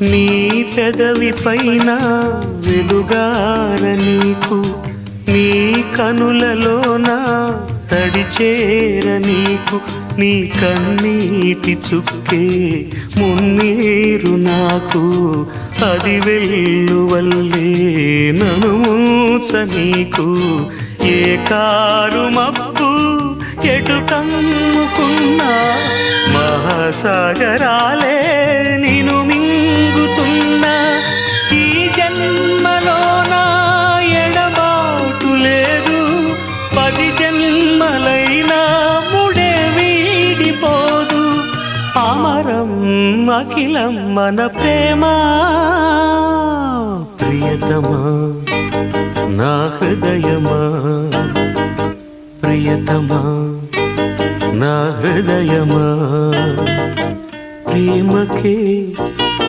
నీ పెదవి పైన వెలుగార నీకు, నీ కనులలోన తడిచేర నీకు, నీ కన్నీటి చుక్కే మున్నీరు నాకు, అది వెల్లువల్లే నన్ను మూచ నీకు. ఏ కారు మబ్బు ఎటు కమ్ముకున్నా మహాసాగరాలే నిను మింగుతున్నా. ఈ జన్మలోన ఎడబాటు లేదు, 10 జన్మలైనా ముడే వీడిపోదు. అమరం అఖిలం మన ప్రేమ. ప్రియతమా నా హృదయమా, ప్రియతమా నా హృదయమా, ప్రేమకే